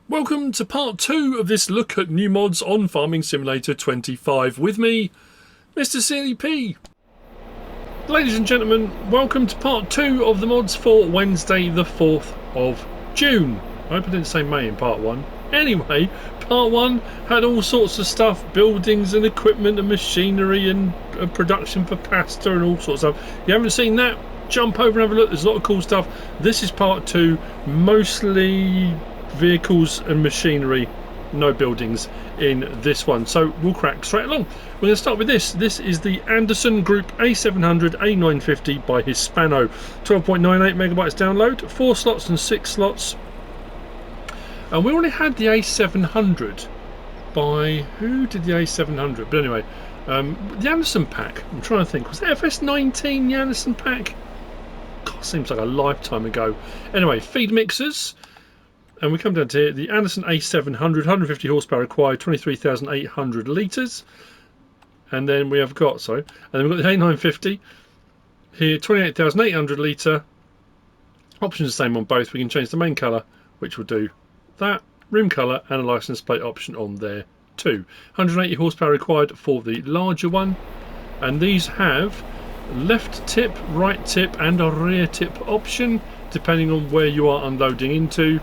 Welcome to part 2 of this look at new mods on Farming Simulator 25 with me, MrSealyp. Ladies and gentlemen, welcome to part 2 of the mods for Wednesday the 4th of June. I hope I didn't say May in part 1. Anyway, part 1 had all sorts of stuff, buildings and equipment and machinery and production for pasta and all sorts of stuff. If you haven't seen that, jump over and have a look. There's a lot of cool stuff. This is part 2, mostly vehicles and machinery, no buildings in this one, so we'll crack straight along. We're going to start with this. This is the Anderson Group A700 A950 by Hispano, 12.98 megabytes download, 4 slots and 6 slots. And we already had the A700 by, who did the A700? But anyway, the Anderson pack, I'm trying to think, was it FS19 the Anderson pack? God, seems like a lifetime ago. Anyway, feed mixers. And we come down to here, the Anderson A700, 150 horsepower required, 23,800 litres. And then we have got, and then we've got the A950 here, 28,800 litre. Options the same on both. We can change the main colour, which will do that, rim colour, and a licence plate option on there too. 180 horsepower required for the larger one. And these have left tip, right tip, and a rear tip option, depending on where you are unloading into.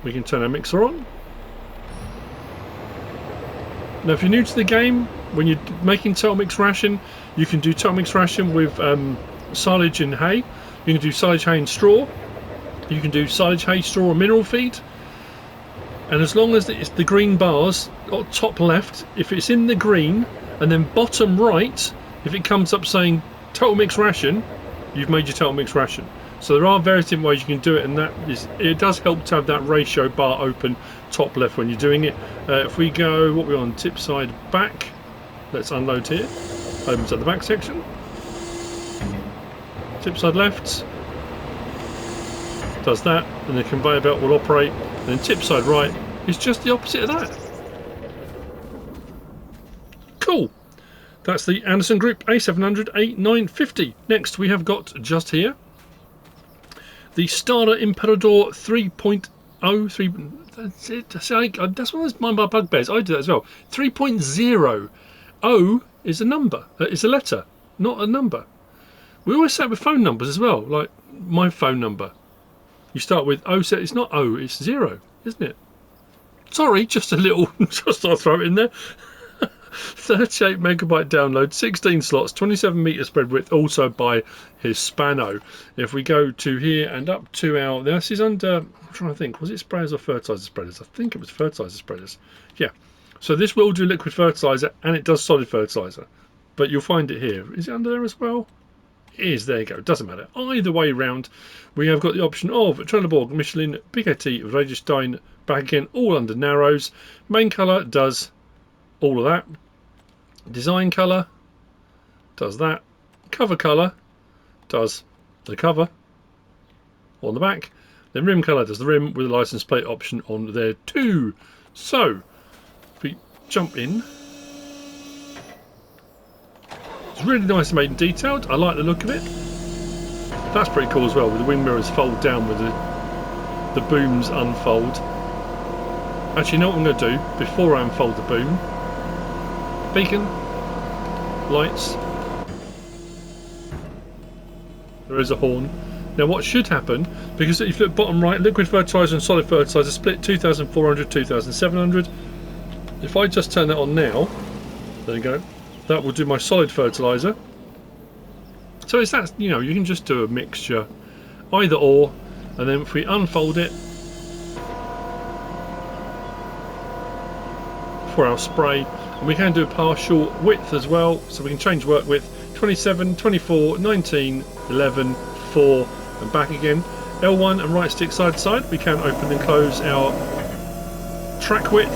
We can turn our mixer on. Now if you're new to the game, when you're making total mix ration, you can do total mix ration with silage and hay. You can do silage, hay and straw. You can do silage, hay, straw or mineral feed. And as long as it's the green bars, top left, if it's in the green, and then bottom right, if it comes up saying total mix ration, you've made your total mix ration. So there are various different ways you can do it, and it does help to have that ratio bar open top left when you're doing it. If we go, what we're on, tip side back, let's unload here. Opens up the back section. Tip side left, does that, and the conveyor belt will operate. And then tip side right is just the opposite of that. Cool. That's the Anderson Group A700 A950. Next we have got just here the Stara Imperador 3.0. That's one of my bugbears. I do that as well. 3.0. O is a number. It's a letter, not a number. We always say it with phone numbers as well. Like my phone number. You start with O. So it's not O. It's 0, isn't it? Sorry, just a little. Just I'll throw it in there. 38 megabyte download, 16 slots, 27 meter spread width, also by Hispano. If we go to here and up to our, this is under, I'm trying to think, was it sprayers or fertilizer spreaders? I think it was fertilizer spreaders. Yeah, so this will do liquid fertilizer and it does solid fertilizer, but you'll find it here. Is it under there as well? It is. There you go. Doesn't matter. Either way round, we have got the option of Trelleborg, Michelin, Pt2, Registein, back again, all under narrows. Main colour does all of that. Design colour does that. Cover colour does the cover on the back. Then rim colour does the rim with a license plate option on there too. So if we jump in, it's really nice and made and detailed. I like the look of it. That's pretty cool as well, with the wing mirrors fold down with the booms unfold. Actually, you know what I'm going to do before I unfold the boom? Beacon, lights, there is a horn. Now what should happen, because if you look bottom right, liquid fertilizer and solid fertilizer split 2,400, 2,700. If I just turn that on now, there you go, that will do my solid fertilizer. So it's that, you know, you can just do a mixture, either or, and then if we unfold it for our spray, and we can do a partial width as well, so we can change work width 27, 24, 19, 11, 4 and back again. L1 and right stick side to side, we can open and close our track width,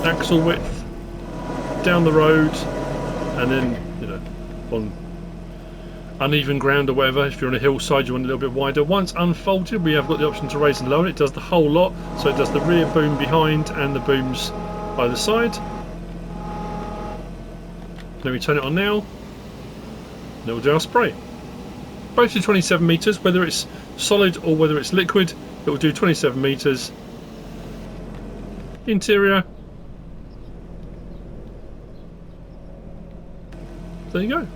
axle width, down the road, and then, you know, on uneven ground or whatever, if you're on a hillside you want a little bit wider. Once unfolded, we have got the option to raise and lower. It does the whole lot, so it does the rear boom behind and the booms either side. Let me turn it on now, and it will do our spray. both do 27 metres, whether it's solid or whether it's liquid, it will do 27 metres. Interior, there you go.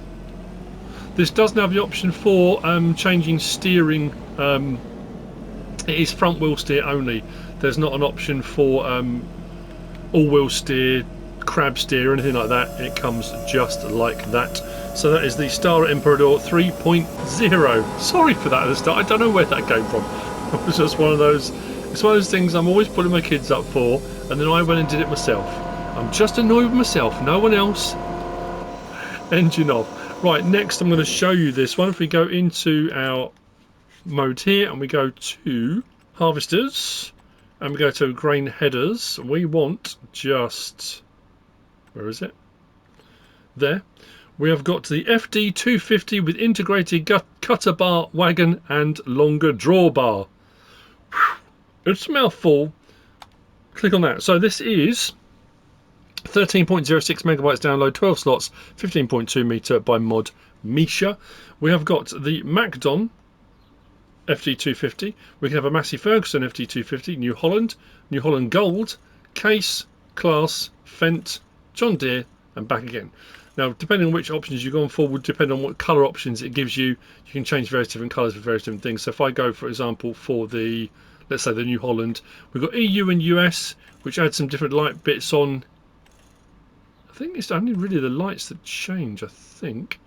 This doesn't have the option for changing steering. It is front wheel steer only. There's not an option for all-wheel steer, crab steer or anything like that. It comes just like that. So that is the Stara Imperador 3.0. Sorry for that at the start. I don't know where that came from. It was just one of those. It's one of those things I'm always putting my kids up for, and then I went and did it myself. I'm just annoyed with myself, no one else. Engine off. Right, next I'm going to show you this one. If we go into our mode here and we go to harvesters and we go to grain headers, we want just, where is it? There. We have got the FD250 with integrated Cutterbar, Wagon and longer drawbar. It's a mouthful. Click on that. So this is 13.06 megabytes download, 12 slots, 15.2 meter by mod Micha. We have got the MacDon FD250. We can have a Massey Ferguson FD250, New Holland Gold, Case, Class, Fendt, John Deere, and back again. Now, depending on which options you've gone for, would depend on what colour options it gives you. You can change various different colours for various different things. So if I go, for example, for the, let's say the New Holland, we've got EU and US, which add some different light bits on. I think it's only really the lights that change, I think,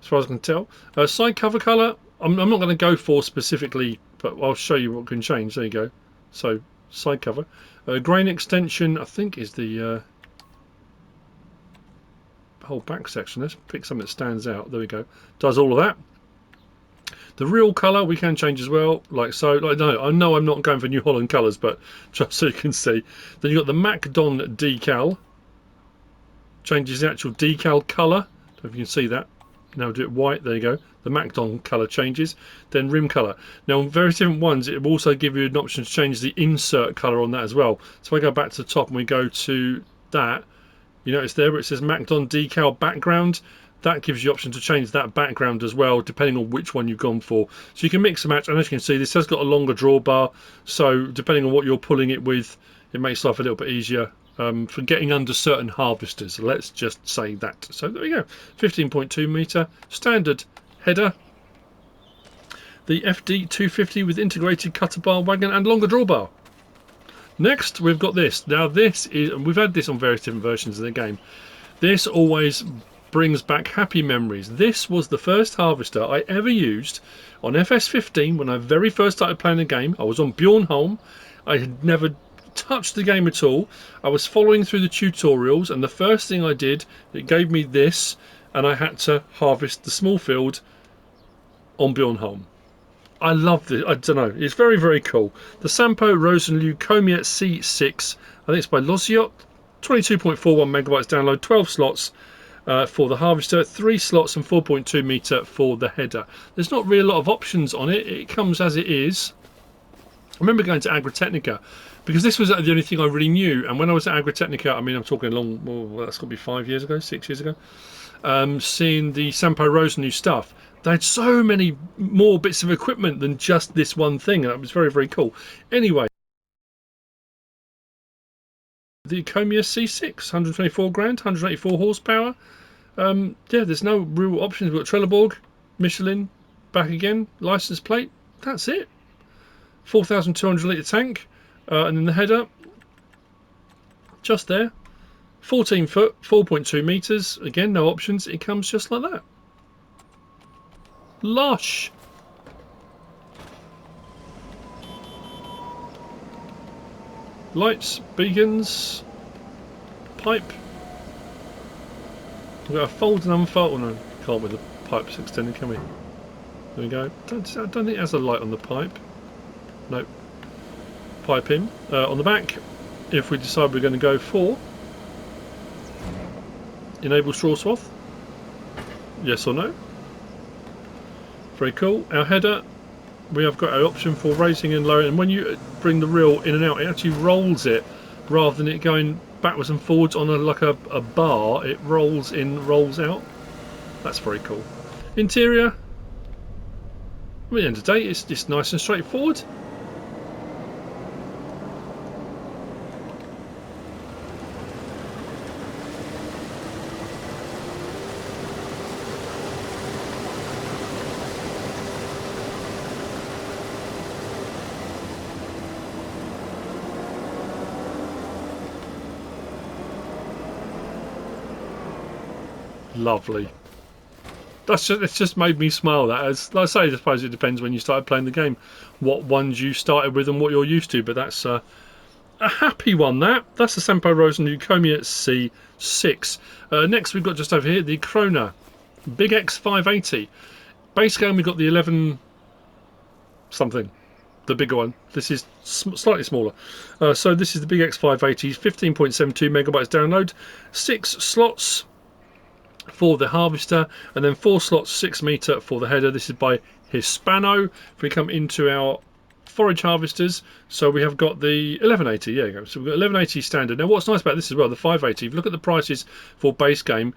as far as I can tell. Side cover colour, I'm not going to go for specifically, but I'll show you what can change. There you go. So, side cover. Grain extension, I think, is the whole back section. Let's pick something that stands out. There we go. Does all of that. The real colour we can change as well, like so. Like, no, I know I'm not going for New Holland colours, but just so you can see. Then you've got the MacDon decal. Changes the actual decal colour. I don't know if you can see that. Now do it white. There you go. The MacDon colour changes. Then rim colour. Now on various different ones, it will also give you an option to change the insert colour on that as well. So if I go back to the top and we go to that, you notice there where it says MacDon decal background. That gives you the option to change that background as well, depending on which one you've gone for. So you can mix and match. And as you can see, this has got a longer drawbar. So depending on what you're pulling it with, it makes life a little bit easier. For getting under certain harvesters, let's just say that. So there we go, 15.2 meter standard header, the FD250 with integrated Cutterbar, Wagon and longer drawbar. Next we've got this. Now this is, we've had this on various different versions of the game. This always brings back happy memories. This was the first harvester I ever used on FS15 when I very first started playing the game. I was on Bjornholm. I had never touched the game at all. I was following through the tutorials, and the first thing I did, it gave me this, and I had to harvest the small field on Bjornholm. I love this. I don't know, it's very, very cool. The Sampo Rosenlew Comia C6, I think it's by Łosioł, 22.41 megabytes download, 12 slots for the harvester, 3 slots and 4.2 meter for the header. There's not really a lot of options on it. It comes as it is. I remember going to Agritechnica, because this was the only thing I really knew, and when I was at Agritechnica, I mean, I'm talking long, well, that's got to be 5 years ago, 6 years ago, seeing the Sampo Rosenlew stuff, they had so many more bits of equipment than just this one thing, and it was very, very cool. Anyway, the Comia C6, 124 grand, 184 horsepower. Yeah, there's no real options. We've got Trelleborg, Michelin, back again, license plate, that's it. 4,200 litre tank. And then the header, just there, 14 foot, 4.2 metres, again no options, it comes just like that. Lush! Lights, beacons, pipe. We've got a fold and unfold, no, can't with the pipes extended, can we? There we go. I don't think it has a light on the pipe. Nope. Pipe in. On the back, if we decide we're going to go for enable straw swath, yes or no. Very cool. Our header, we have got an option for raising and lowering, and when you bring the reel in and out, it actually rolls it rather than it going backwards and forwards on like a bar. It rolls in, rolls out. That's very cool. Interior, At the end of the day, it's nice and straightforward. Lovely. It's just made me smile. That, as like I say, I suppose it depends when you started playing the game, what ones you started with and what you're used to. But that's a happy one. That's the Sampo Rosenlew Comia C6. Next we've got just over here the Krone BigX 580. Base game we've got the 11 something, the bigger one. This is slightly smaller. So this is the BigX 580, 15.72 megabytes download, 6 slots for the harvester, and then 4 slots 6 meter for the header. This is by Hispano. If we come into our forage harvesters, so we have got the 1180. There you go. So we've got 1180 standard. Now what's nice about this as well, the 580, if you look at the prices for base game,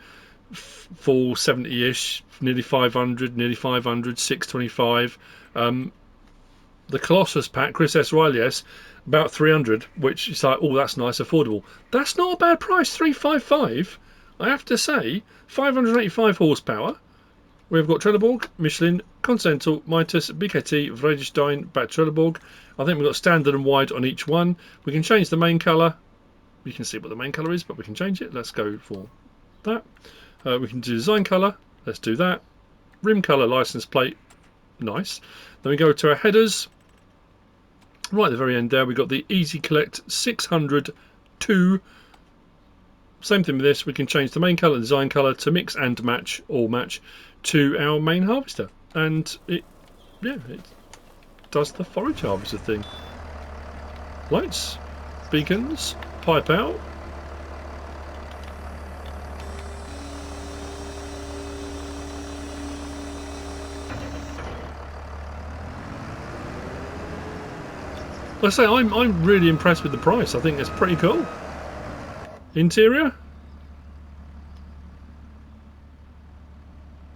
full 70-ish, nearly 500, nearly 500, 625. The Colossus pack, Chris S. Riley, about 300, which is like, oh, that's nice, affordable. That's not a bad price, 355. I have to say, 585 horsepower. We've got Trelleborg, Michelin, Continental, Mitas, BKT, Vredestein, back Trelleborg. I think we've got standard and wide on each one. We can change the main colour. You can see what the main colour is, but we can change it. Let's go for that. We can do design colour. Let's do that. Rim colour, license plate. Nice. Then we go to our headers. Right at the very end there, we've got the Easy Collect 602. Same thing with this, we can change the main colour and design colour to mix and match, or match, to our main harvester. And it does the forage harvester thing. Lights, beacons, pipe out. Like I say, I'm really impressed with the price. I think it's pretty cool. Interior.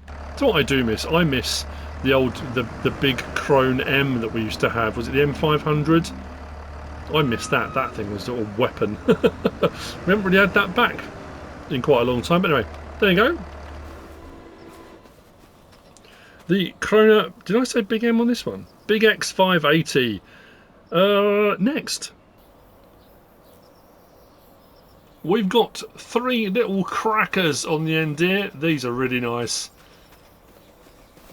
That's what I do miss. I miss the old, the big Krone M that we used to have. Was it the M500? I miss that. That thing was a little weapon. We haven't really had that back in quite a long time. But anyway, there you go. The Krone. Did I say big M on this one? BigX 580. Next. We've got 3 little crackers on the end here. These are really nice.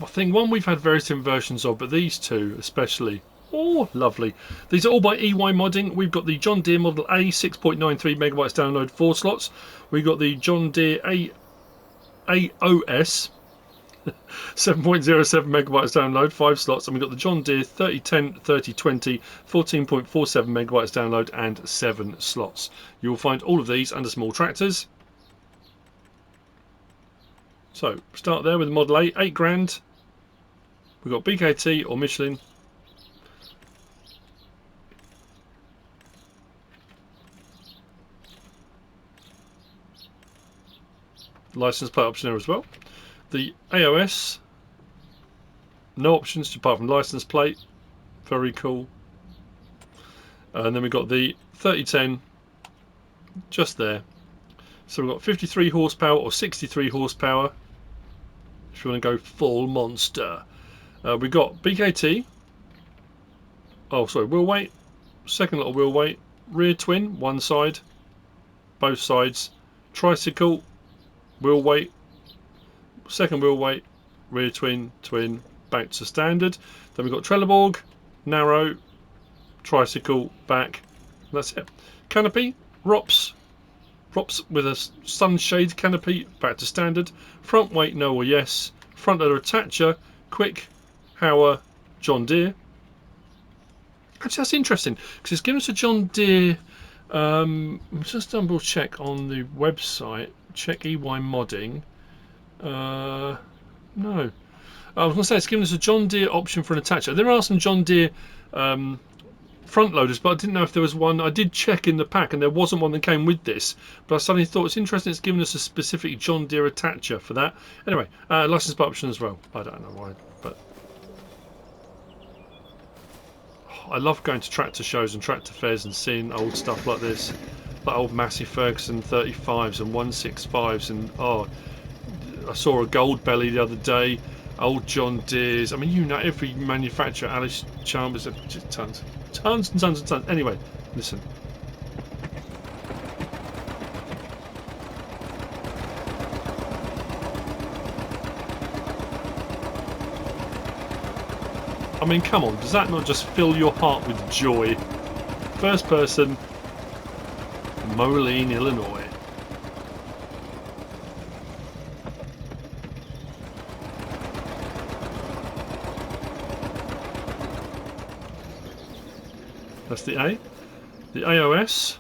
I think one we've had various different versions of, but these two especially. Oh, lovely. These are all by EY Modding. We've got the John Deere Model A, 6.93 megabytes download, 4 slots. We've got the John Deere AOS, 7.07 megabytes download, 5 slots, and we've got the John Deere 3010 3020, 14.47 megabytes download and 7 slots. You will find all of these under small tractors. So start there with the Model A, 8 grand. We've got BKT or Michelin. License plate option there as well. The AOS, no options apart from license plate, very cool. And then we've got the 3010 just there. So we've got 53 horsepower or 63 horsepower if you want to go full monster. We've got BKT, oh sorry, wheel weight, second little wheel weight, rear twin, one side, both sides, tricycle, wheel weight, second wheel weight, rear twin, twin, back to standard. Then we've got Trelleborg, narrow, tricycle, back. That's it. Canopy, ROPS with a sunshade canopy, back to standard. Front weight, no or yes. Front loader attacher, quick, Hauer, John Deere. Actually, that's interesting because it's given us a John Deere. Just double check on the website. Check EY Modding. No. I was going to say it's given us a John Deere option for an attacher. There are some John Deere front loaders, but I didn't know if there was one. I did check in the pack and there wasn't one that came with this, but I suddenly thought it's interesting it's given us a specific John Deere attacher for that. Anyway, license plate option as well. I don't know why, but I love going to tractor shows and tractor fairs and seeing old stuff like this, like old Massey Ferguson 35s and 165s, and oh, I saw a Gold Belly the other day, old John Deere's. I mean, you know, every manufacturer, Alice Chalmers, just tons and tons and tons. Anyway, listen. I mean, come on, does that not just fill your heart with joy? First person, Moline, Illinois. That's the A. The AOS.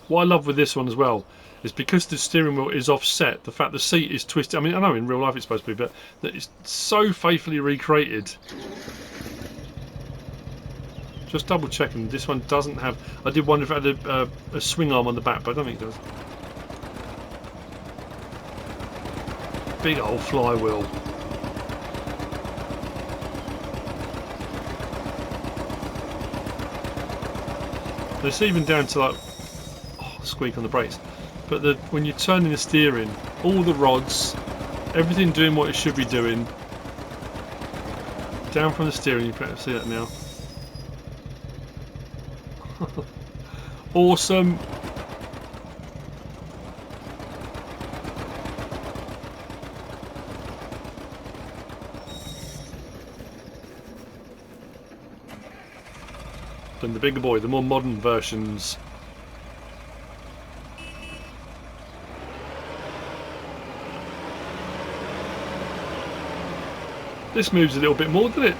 What I love with this one as well is because the steering wheel is offset, the fact the seat is twisted. I mean, I know in real life it's supposed to be, but that it's so faithfully recreated. Just double checking, this one doesn't have... I did wonder if it had a swing arm on the back, but I don't think it does. Big old flywheel. It's even down to like... Oh, squeak on the brakes. But when you're turning the steering, all the rods, everything doing what it should be doing. Down from the steering, you can see that now. Awesome. Then the bigger boy, the more modern versions. This moves a little bit more, doesn't it?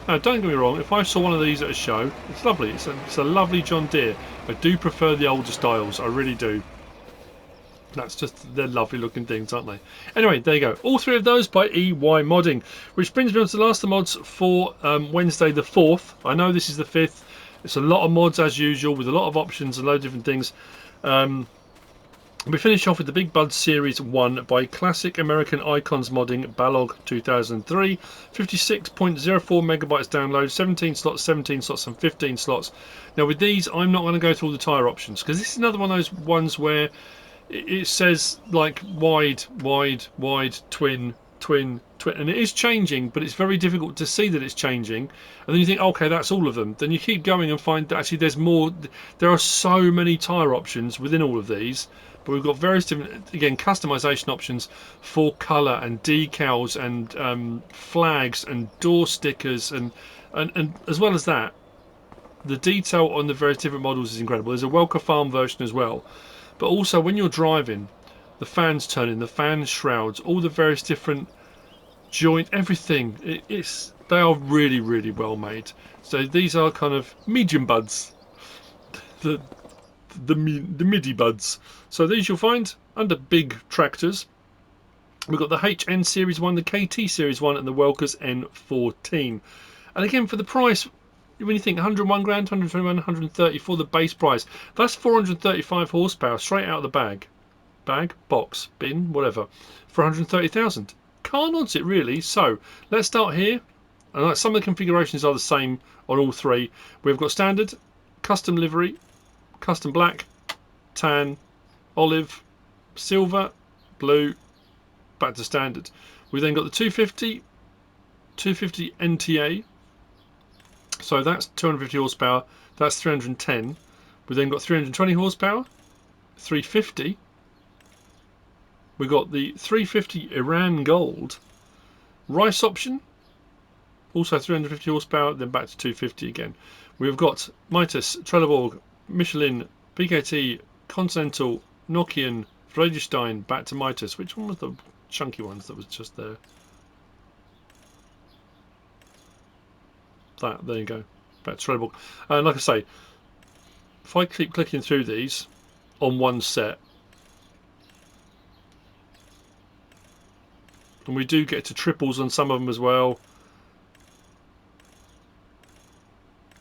Now, don't get me wrong, if I saw one of these at a show, it's lovely. It's a lovely John Deere. I do prefer the older styles, I really do. That's just, they're lovely looking things, aren't they? Anyway, there you go. All three of those by EY Modding. Which brings me on to the last of the mods for Wednesday the 4th. I know this is the 5th. It's a lot of mods as usual, with a lot of options and a load of different things. We finish off with the BigBud Series 1 by Classic American Icons Modding Balog 2003. 56.04 megabytes download, 17 slots and 15 slots. Now with these, I'm not going to go through all the tyre options, because this is another one of those ones where it says like wide, twin, and it is changing, but it's very difficult to see that it's changing. And then you think, okay, that's all of them. Then you keep going and find that actually there's more. There are so many tyre options within all of these. But we've got various different, again, customization options for colour and decals and flags and door stickers and as well as that, the detail on the various different models is incredible. There's a Welker Farm version as well. But also when you're driving, the fans turning, the fan shrouds, all the various different joint, everything. They are really, really well made. So these are kind of medium buds. The MIDI buds. So these you'll find under big tractors. We've got the HN Series 1, the KT Series 1 and the Welkers N14. And again, for the price, when you think 101 grand, 121, 130 for the base price, that's 435 horsepower straight out of the bag, box, bin, whatever, for 130,000. Can't odds it really. So let's start here. And some of the configurations are the same on all three. We've got standard, custom livery, custom black, tan, olive, silver, blue, back to standard. We've then got the 250 NTA, so that's 250 horsepower, that's 310. We've then got 320 horsepower, 350. We've got the 350 Iran Gold, rice option, also 350 horsepower, then back to 250 again. We've got Mitas, Trelleborg, Michelin, Pt2, Continental, Nokian, Vredestein, back to Mitas. Which one was the chunky ones that was just there? There you go. Back to Trelleborg. And like I say, if I keep clicking through these on one set, and we do get to triples on some of them as well,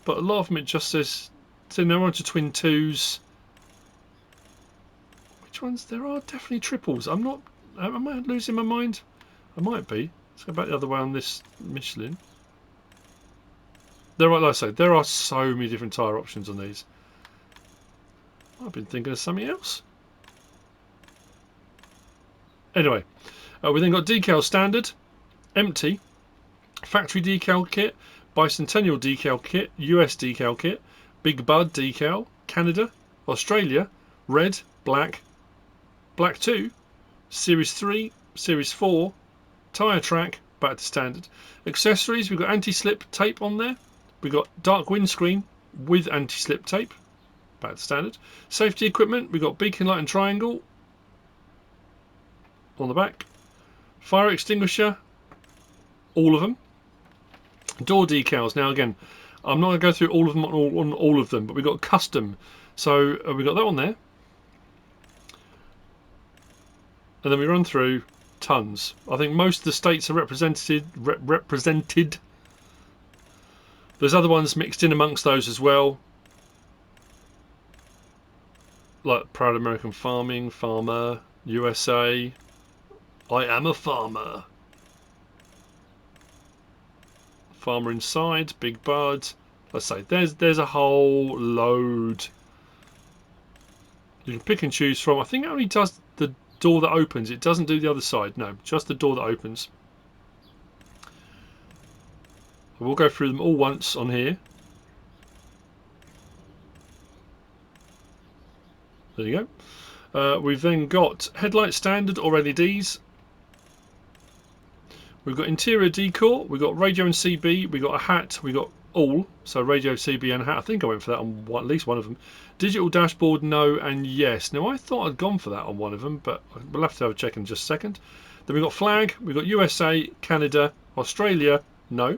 but a lot of them it just says, so now we're on to twin twos. Which ones? There are definitely triples. Am I losing my mind? I might be. Let's go back the other way on this Michelin. There are, like I say, there are so many different tyre options on these. I've been thinking of something else. Anyway, we then got decal standard, empty, factory decal kit, bicentennial decal kit, US decal kit, BigBud decal, Canada, Australia, red, black, black 2, Series 3, Series 4, tyre track, back to standard. Accessories, we've got anti-slip tape on there. We've got dark windscreen with anti-slip tape, back to standard. Safety equipment, we've got beacon light and triangle on the back. Fire extinguisher, all of them. Door decals, now again, I'm not going to go through all of them on all of them, but we've got custom. So we've got that on there. And then we run through tons. I think most of the states are represented. There's other ones mixed in amongst those as well, like Proud American Farming, Farmer, USA, I Am a Farmer, Farmer Inside, BigBud. Let's say there's a whole load you can pick and choose from. I think it only does the door that opens. It doesn't do the other side. No, just the door that opens. We'll go through them all once on here. There you go. We've then got headlight standard or LEDs. We've got interior decor. We've got radio and CB. We've got a hat. We've got all. So radio, CB and hat. I think I went for that on at least one of them. Digital dashboard, no and yes. Now I thought I'd gone for that on one of them, but we'll have to have a check in just a second. Then we've got flag. We've got USA, Canada, Australia, no.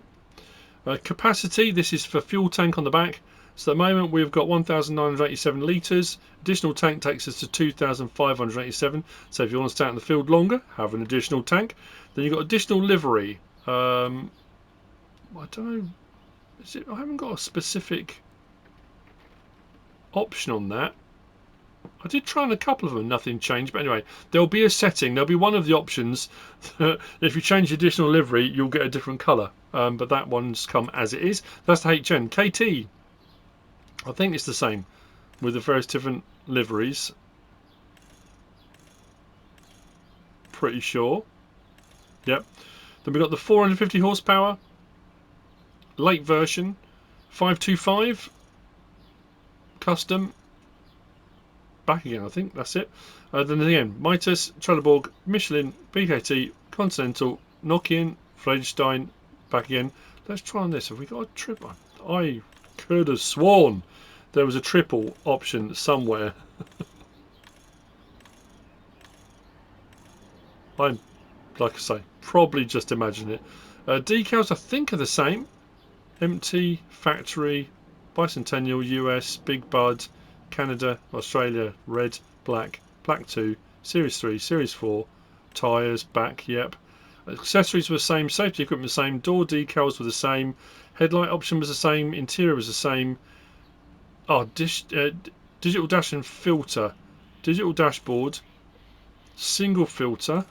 Capacity, this is for fuel tank on the back. So at the moment we've got 1,987 litres. Additional tank takes us to 2,587. So if you want to stay out in the field longer, have an additional tank. Then you've got additional livery. I don't know. I haven't got a specific option on that. I did try on a couple of them, nothing changed. But anyway, there'll be a setting. There'll be one of the options that if you change the additional livery, you'll get a different colour. But that one's come as it is. That's the HN. KT. I think it's the same with the various different liveries. Pretty sure. Yep. Then we've got the 450 horsepower. Late version. 525. Custom. Back again, I think. That's it. Then again, Mitas, Trelleborg, Michelin, BKT, Continental, Nokian, Friedstein. Back again. Let's try on this. Have we got a triple? I could have sworn there was a triple option somewhere. I'm, like I say, probably just imagine it. Decals I think are the same. Empty, factory, bicentennial, US, BigBud, Canada, Australia, red, black, black 2, Series 3, Series 4, tyres, back, yep. Accessories were the same, safety equipment the same, door decals were the same, headlight option was the same, interior was the same. Oh, digital dash and filter, digital dashboard, single filter.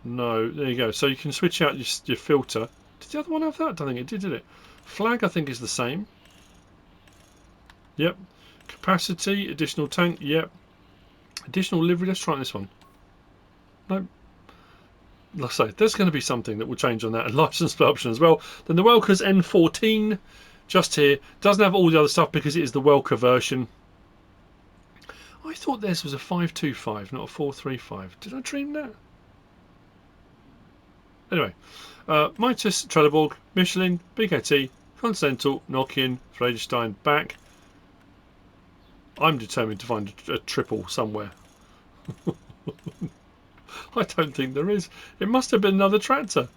No, there you go. So you can switch out your filter. Did the other one have that? I don't think it did it? Flag I think is the same. Yep. Capacity, additional tank, yep. Additional livery, let's try this one. No. Like I say, there's going to be something that will change on that, and license plate option as well. Then the Welker's N14, just here. Doesn't have all the other stuff because it is the Welker version. I thought this was a 525, not a 435. Did I dream that? Anyway, Mitas, Trelleborg, Michelin, BKT, Continental, Nokian, Friedstein, back. I'm determined to find a triple somewhere. I don't think there is. It must have been another tractor.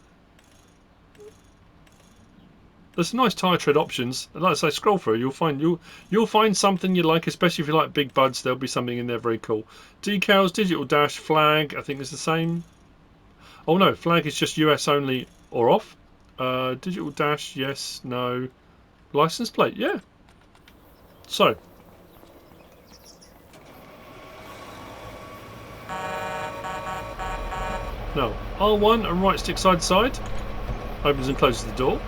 There's some nice tyre tread options. And like I say, scroll through, you'll find something you like, especially if you like big buds. There'll be something in there very cool. Decals, digital dash, flag. I think it's the same. Oh no, flag is just US only or off. Digital dash, yes, no. License plate, yeah. So No, R1 and right stick side to side. Opens and closes the door.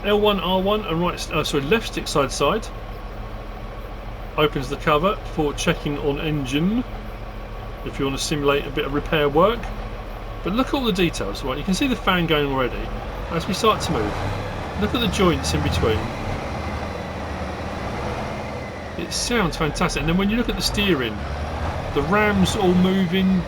L1, R1 and left stick side to side. Opens the cover for checking on engine. If you want to simulate a bit of repair work. But look at all the details, right? You can see the fan going already. As we start to move, look at the joints in between. It sounds fantastic. And then when you look at the steering, the rams all moving.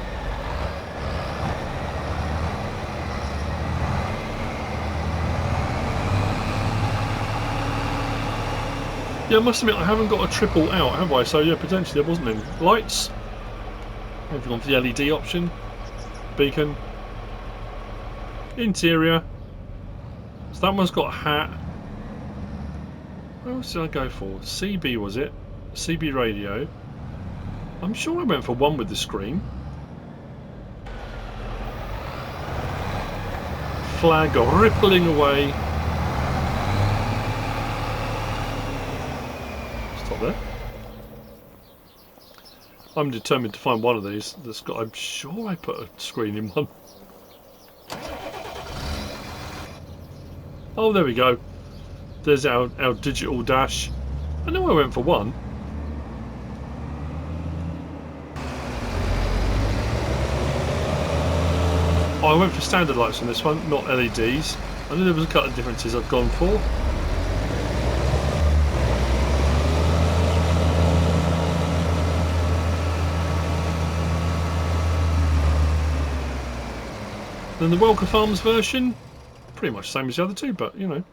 Yeah, I must admit I haven't got a triple out, have I? So yeah, potentially there wasn't any. Lights. I've gone for the LED option. Beacon. Interior. So that one's got a hat. What else did I go for? CB was it? CB radio. I'm sure I went for one with the screen. Flag rippling away. Stop there. I'm determined to find one of these that's got. I'm sure I put a screen in one. Oh, there we go. There's our digital dash. I know I went for one. Oh, I went for standard lights on this one, not LEDs. I knew there was a couple of differences I've gone for. Then the Welker Farms version, pretty much the same as the other two, but you know.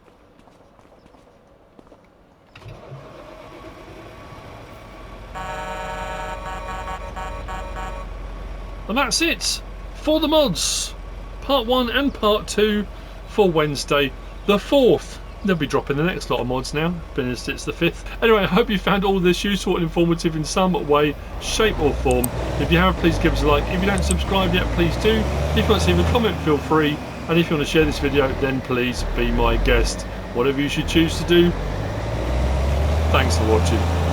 And that's it for the mods. Part 1 and Part 2 for Wednesday the 4th. They'll be dropping the next lot of mods now, being as it's the 5th. Anyway, I hope you found all of this useful and informative in some way, shape or form. If you have, please give us a like. If you don't subscribe yet, please do. If you want to leave a comment, feel free. And if you want to share this video, then please be my guest. Whatever you should choose to do. Thanks for watching.